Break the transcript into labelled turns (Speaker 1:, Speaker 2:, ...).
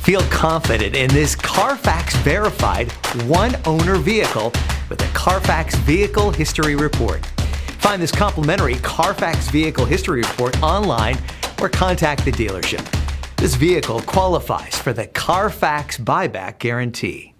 Speaker 1: Feel confident in this CARFAX verified one-owner vehicle with a CARFAX Vehicle History Report. Find this complimentary CARFAX Vehicle History Report online or contact the dealership. This vehicle qualifies for the CARFAX buyback guarantee.